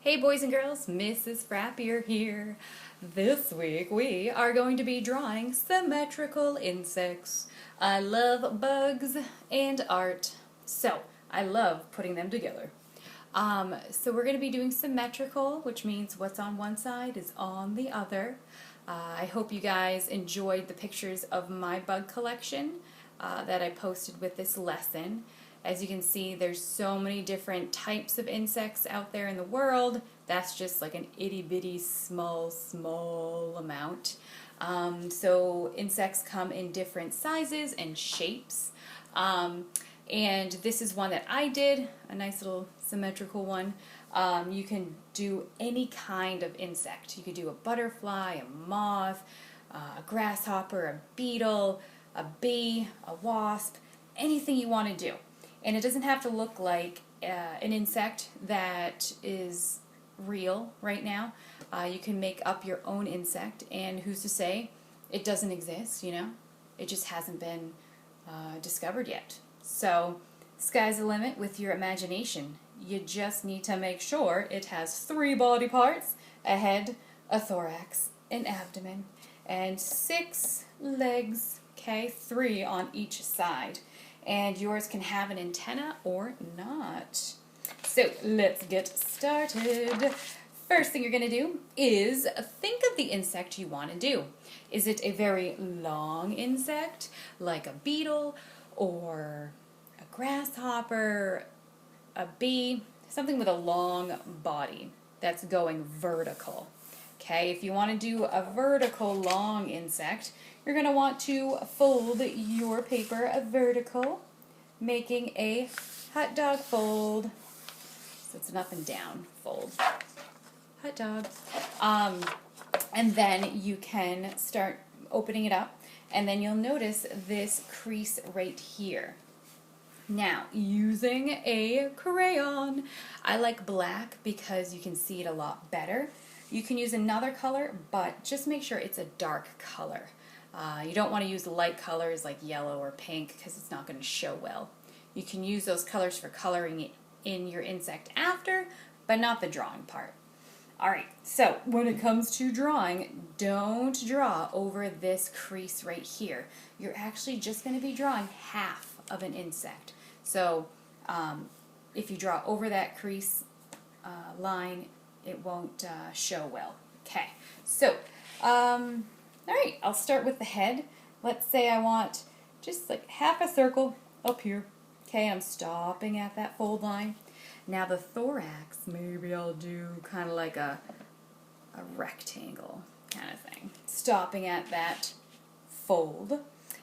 Hey boys and girls, Mrs. Frappier here. This week we are going to be drawing symmetrical insects. I love bugs and art, so I love putting them together. So we're going to be doing symmetrical, which means what's on one side is on the other. I hope you guys enjoyed the pictures of my bug collection that I posted with this lesson. As you can see, there's so many different types of insects out there in the world. That's just like an itty-bitty small amount. So insects come in different sizes and shapes. And this is one that I did, a nice little symmetrical one. You can do any kind of insect. You could do a butterfly, a moth, a grasshopper, a beetle, a bee, a wasp, anything you want to do. And it doesn't have to look like an insect that is real right now. You can make up your own insect, and who's to say it doesn't exist, you know? It just hasn't been discovered yet. So, sky's the limit with your imagination. You just need to make sure it has 3 body parts: a head, a thorax, an abdomen, and 6 legs, okay? 3 on each side. And yours can have an antenna or not. So let's get started. First thing you're going to do is think of the insect you want to do. Is it a very long insect, like a beetle or a grasshopper, a bee, something with a long body that's going vertical? Okay, if you want to do a vertical long insect, you're going to want to fold your paper vertical, making a hot dog fold. So it's an up and down fold. Hot dog. And then you can start opening it up, and then you'll notice this crease right here. Now, using a crayon, I like black because you can see it a lot better. You can use another color, but just make sure it's a dark color. You don't want to use light colors like yellow or pink because it's not going to show well. You can use those colors for coloring in your insect after, but not the drawing part. Alright, so when it comes to drawing, don't draw over this crease right here. You're actually just going to be drawing half of an insect. So if you draw over that crease line, it won't show well. Okay, so alright, I'll start with the head. Let's say I want just like half a circle up here. Okay, I'm stopping at that fold line. Now the thorax, maybe I'll do kind of like a rectangle kind of thing. Stopping at that fold.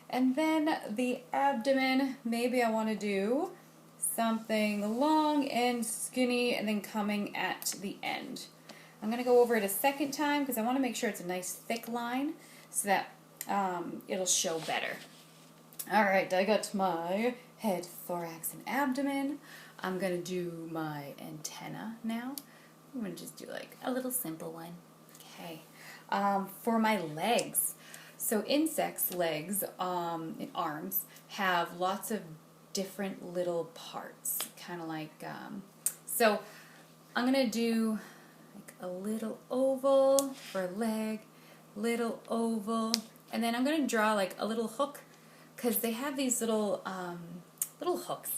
And then the abdomen, maybe I want to do something long and skinny and then coming at the end. I'm going to go over it a second time because I want to make sure it's a nice thick line so that it'll show better. Alright, I got my head, thorax, and abdomen. I'm going to do my antenna now. I'm going to just do like a little simple one. Okay. For my legs. So insects' legs and arms have lots of different little parts. Kind of like, so I'm going to do like a little oval for a leg, little oval, and then I'm going to draw like a little hook because they have these little hooks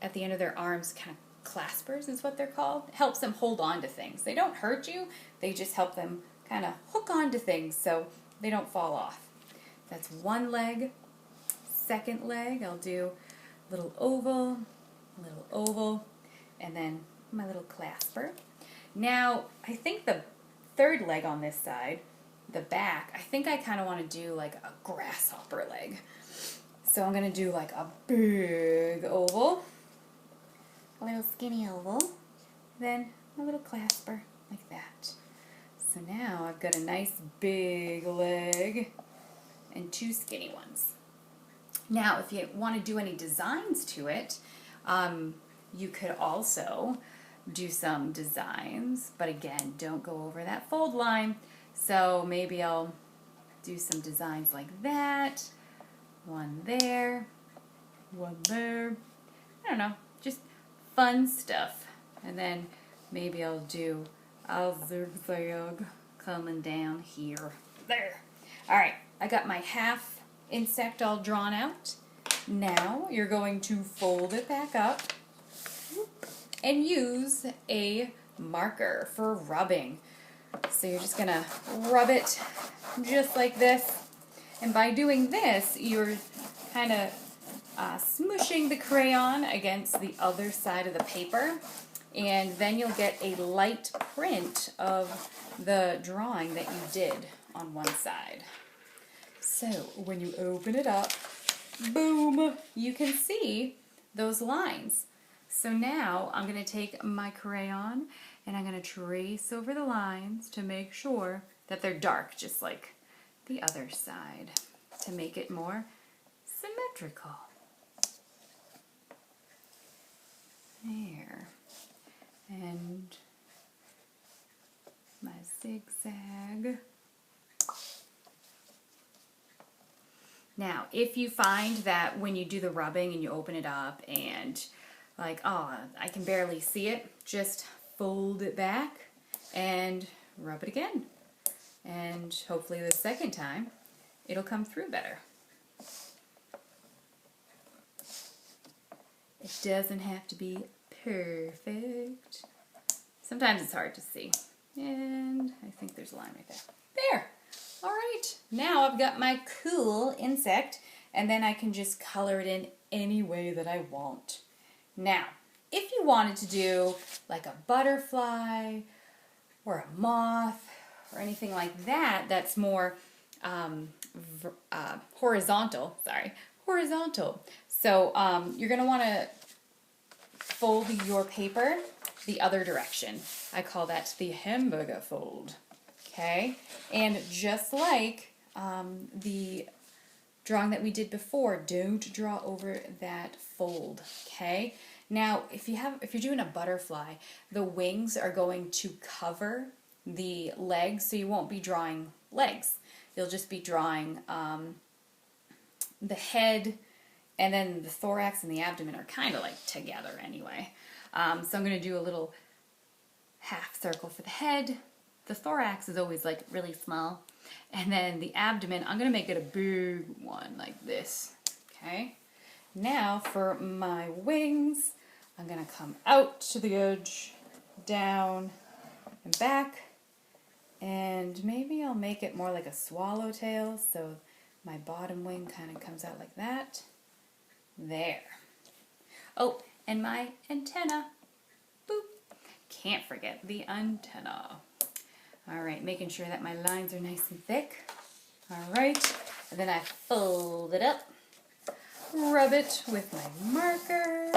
at the end of their arms, kind of claspers is what they're called. It helps them hold on to things. They don't hurt you, they just help them kind of hook on to things so they don't fall off. That's one leg. Second leg, I'll do little oval, and then my little clasper. Now, I think the third leg on this side, the back, I think I kind of want to do like a grasshopper leg. So I'm going to do like a big oval, a little skinny oval, then a little clasper like that. So now I've got a nice big leg and 2 skinny ones. Now if you want to do any designs to it, you could also do some designs, but again, don't go over that fold line. So maybe I'll do some designs like that. One there, one there. I don't know, just fun stuff. And then maybe I'll do a zigzag coming down here. There. Alright, I got my half insect all drawn out. Now you're going to fold it back up and use a marker for rubbing. So you're just going to rub it just like this. And by doing this, you're kind of smushing the crayon against the other side of the paper. And then you'll get a light print of the drawing that you did on one side. So when you open it up, boom, you can see those lines. So now I'm going to take my crayon and I'm going to trace over the lines to make sure that they're dark, just like the other side, to make it more symmetrical. There. And my zigzag. Now, if you find that when you do the rubbing and you open it up and like, oh, I can barely see it, just fold it back and rub it again. And hopefully the second time, it'll come through better. It doesn't have to be perfect. Sometimes it's hard to see. And I think there's a line right there. There! Alright, now I've got my cool insect, and then I can just color it in any way that I want. Now, if you wanted to do like a butterfly or a moth or anything like that, that's more horizontal. So you're going to want to fold your paper the other direction. I call that the hamburger fold. Okay, and just like the drawing that we did before, don't draw over that fold. Okay. Now, if you're doing a butterfly, the wings are going to cover the legs, so you won't be drawing legs. You'll just be drawing the head, and then the thorax and the abdomen are kind of like together anyway. So I'm going to do a little half circle for the head. The thorax is always like really small. And then the abdomen, I'm going to make it a big one like this. Okay. Now for my wings, I'm going to come out to the edge, down and back. And maybe I'll make it more like a swallowtail, so my bottom wing kind of comes out like that. There. Oh, and my antenna. Boop. Can't forget the antenna. Alright, making sure that my lines are nice and thick. Alright, and then I fold it up, rub it with my marker.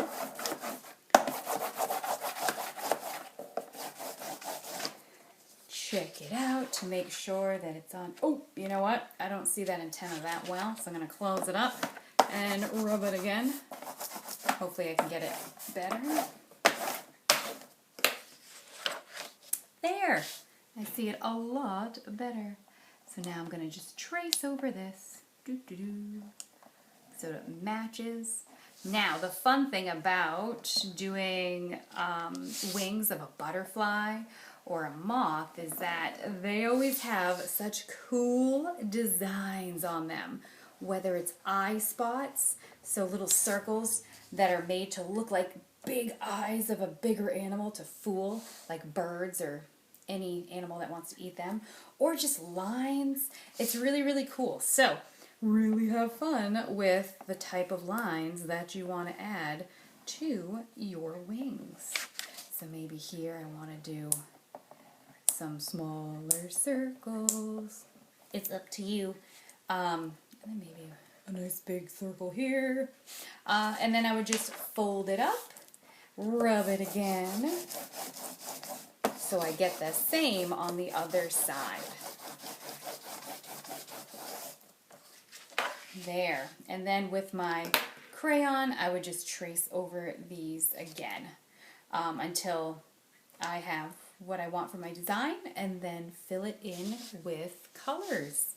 Check it out to make sure that it's on. Oh, you know what? I don't see that antenna that well, so I'm going to close it up and rub it again. Hopefully I can get it better. There! I see it a lot better. So now I'm going to just trace over this. So it matches. Now, the fun thing about doing wings of a butterfly or a moth is that they always have such cool designs on them. Whether it's eye spots, so little circles that are made to look like big eyes of a bigger animal to fool, like birds or any animal that wants to eat them, or just lines. It's really, really cool. So, really have fun with the type of lines that you want to add to your wings. So maybe here I want to do some smaller circles. It's up to you. And then maybe a nice big circle here. And then I would just fold it up, rub it again, so I get the same on the other side. There. And then with my crayon, I would just trace over these again until I have what I want for my design, and then fill it in with colors.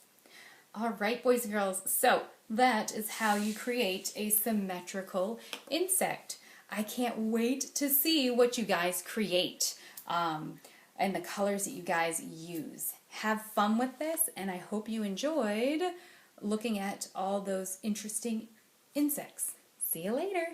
Alright, boys and girls, so that is how you create a symmetrical insect. I can't wait to see what you guys create. and the colors that you guys use. Have fun with this, and I hope you enjoyed looking at all those interesting insects. See you later.